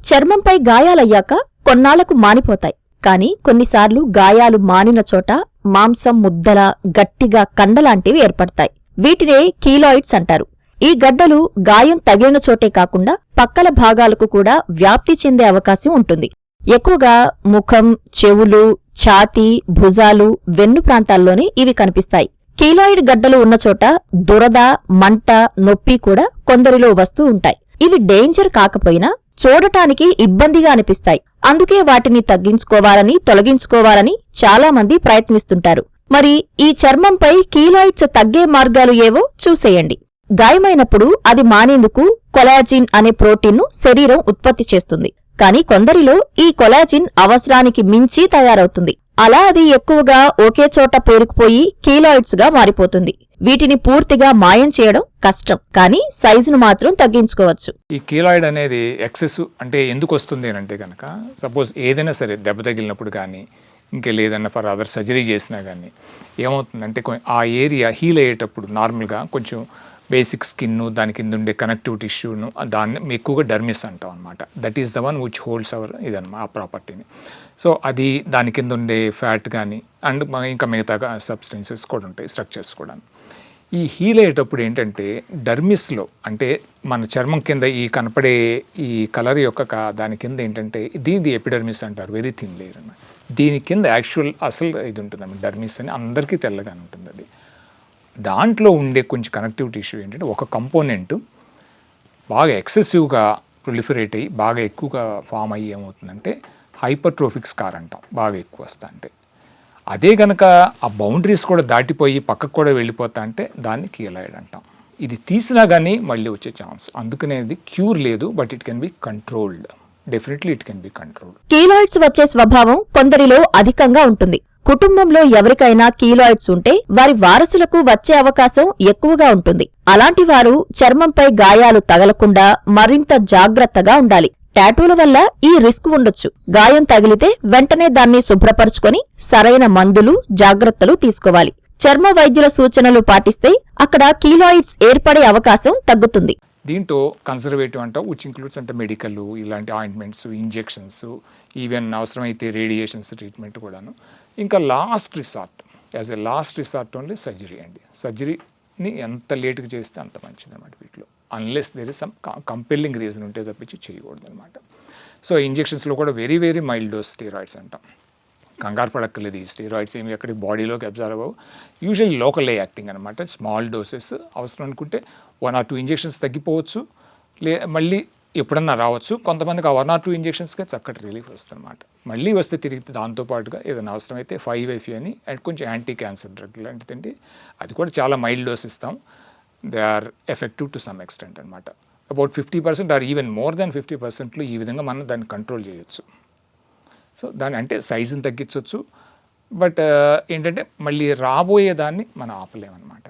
చర్మంపై గాయాలయ్యాక కొన్నాళ్లకు మానిపోతాయి. కాని కొన్నిసార్లు గాయాలు మానిన చోట మాంసం ముద్దల, గట్టిగా కండలాంటివి ఏర్పడతాయి. వీటినే కీలాయిడ్స్ అంటారు. ఈ గడ్డలు గాయం తగిలిన చోటే కాకుండా పక్కల భాగాలకు కూడా వ్యాప్తి చెందే అవకాశం ఉంటుంది. ఎక్కువగా ముఖం, చెవులు, ఛాతీ, భుజాలు, వెన్ను ప్రాంతాల్లోనే ఇవి కనిపిస్తాయి. కీలాయిడ్ గడ్డలు ఉన్నచోట దురద, మంట, నొప్పి కూడా కొందరిలో వస్తూ ఉంటాయి. ఇవి డేంజర్ కాకపోయినా చూడటానికి ఇబ్బందిగా అనిపిస్తాయి. అందుకే వాటిని తగ్గించుకోవాలని, తొలగించుకోవాలని చాలామంది ప్రయత్నిస్తుంటారు. మరి ఈ చర్మంపై కీలాయిడ్స్ తగ్గే మార్గాలు ఏవో చూసేయండి. గాయమైనప్పుడు అది మానేందుకు కొలాజిన్ అనే ప్రోటీన్ను శరీరం ఉత్పత్తి చేస్తుంది. కాని కొందరిలో ఈ కొలాజిన్ అవసరానికి మించి తయారవుతుంది. అలా అది ఎక్కువగా ఒకే చోట పేరుకుపోయి కీలాయిడ్స్ గా మారిపోతుంది. వీటిని పూర్తిగా మాయం చేయడం కష్టం, కానీ సైజును మాత్రం తగ్గించుకోవచ్చు. ఈ కీలాయిడ్ అనేది ఎక్సెస్ అంటే ఎందుకు వస్తుంది అంటే కనుక, సపోజ్ ఏదైనా సరే దెబ్బ తగిలినప్పుడు కానీ, ఇంకేదైనా ఫర్ అదర్ సర్జరీ చేసినా కానీ ఏమవుతుందంటే ఆ ఏరియా హీల్ అయ్యేటప్పుడు నార్మల్గా కొంచెం బేసిక్ స్కిన్, దాని కింద ఉండే కనెక్టివ్ టిష్యూను, దాన్ని ఎక్కువగా డర్మిస్ అంటాం అనమాట. That is the one which holds our ఇదన్నమాట, ఆ ప్రాపర్టీని. సో అది దాని కింద ఉండే ఫ్యాట్ కానీ అండ్ ఇంకా మిగతా సబ్స్టెన్సెస్ కూడా ఉంటాయి, స్ట్రక్చర్స్ కూడా. ఈ హీల్ అయ్యేటప్పుడు ఏంటంటే డర్మిస్లో అంటే మన చర్మం కింద ఈ కనపడే ఈ కలర్ యొక్క దాని కింద ఏంటంటే దీని ఎపిడర్మిస్ అంటారు, వెరీ థిన్ లేయర్ అన్నమాట. దీని కింద యాక్చువల్ అసలు ఇది ఉంటుందన్నమాట, డర్మిస్ అని అందరికీ తెల్లగానే ఉంటుంది. అది దాంట్లో ఉండే కొంచెం కనెక్టివ్ టిష్యూ ఏంటంటే ఒక కంపోనెంట్ బాగా ఎక్సెసివ్గా ప్రొలిఫరేట్ అయ్యి బాగా ఎక్కువగా ఫామ్ అయ్యి ఏమవుతుందంటే హైపర్ట్రోఫిక్ స్కార్ అంటాం, బాగా ఎక్కువ వస్తా అంటే. అదే కనుక ఆ బౌండరీస్ కూడా దాటిపోయి పక్కకు కూడా వెళ్ళిపోతా అంటే దాన్ని కీలాయిడ్ అంటాం. ఇది తీసినా కానీ మళ్ళీ వచ్చే ఛాన్స్. అందుకనే ఇది క్యూర్ లేదు, but it can be controlled. Definitely it can be controlled. Keloids వచ్చే స్వభావం కొందరిలో అధికంగా ఉంటుంది. కుటుంబంలో ఎవరికైనా కీలాయిడ్స్ ఉంటే వారి వారసులకు వచ్చే అవకాశం ఎక్కువగా ఉంటుంది. అలాంటి వారు చర్మంపై గాయాలు తగలకుండా మరింత జాగ్రత్తగా ఉండాలి. టాటూల వల్ల ఈ రిస్క్ ఉండొచ్చు. గాయం తగిలితే వెంటనే దాన్ని శుభ్రపరుచుకొని సరైన మందులు, జాగ్రత్తలు తీసుకోవాలి. చర్మ వైద్యుల సూచనలు పాటిస్తే అక్కడ కీలాయిడ్స్ ఏర్పడే అవకాశం తగ్గుతుంది. దీంట్లో కన్సర్వేటివ్ అంటాం, విచ్ ఇంక్లూడ్స్ అంటే మెడికల్, ఇలాంటి ఆయింట్మెంట్స్, ఇంజెక్షన్స్, ఈవెన్ అవసరమైతే రేడియేషన్స్ ట్రీట్మెంట్ కూడాను. ఇంకా last resort, as a last resort only surgery అండి. సర్జరీని ఎంత లేట్గా చేస్తే అంత మంచిది అన్నమాట వీటిలో, unless there is some compelling reason ఉంటే తప్పించి చేయకూడదు అనమాట. సో ఇంజెక్షన్స్లో కూడా very very mild dose steroids అంటాం. కంగారు పడక్కర్లేదు, ఈ స్టెరాయిడ్స్ ఏమి ఎక్కడికి బాడీలోకి అబ్జర్వ్ అవ్వవు. యూజువల్లీ లోకల్ యాక్టింగ్ అనమాట, స్మాల్ డోసెస్. అవసరం అనుకుంటే 1 or 2 ఇంజెక్షన్స్ తగ్గిపోవచ్చు, మళ్ళీ ఎప్పుడన్నా రావచ్చు. కొంతమందికి ఆ 1 or 2 ఇంజెక్షన్స్కే చక్కటి రిలీఫ్ వస్తుందన్నమాట. మళ్ళీ వస్తే తిరిగి దాంతోపాటుగా ఏదైనా అవసరమైతే 5-FU అని అండ్ కొంచెం యాంటీ క్యాన్సర్ డ్రగ్ లాంటిదండి, అది కూడా చాలా మైల్డ్ డోస్ ఇస్తాం. They are effective to some extent అనమాట. About 50% or even more than 50% ఈ విధంగా మనం దాన్ని కంట్రోల్ చేయొచ్చు. సో దాని అంటే సైజుని తగ్గించవచ్చు, బట్ ఏంటంటే మళ్ళీ రాబోయేదాన్ని మనం ఆపలేమన్నమాట.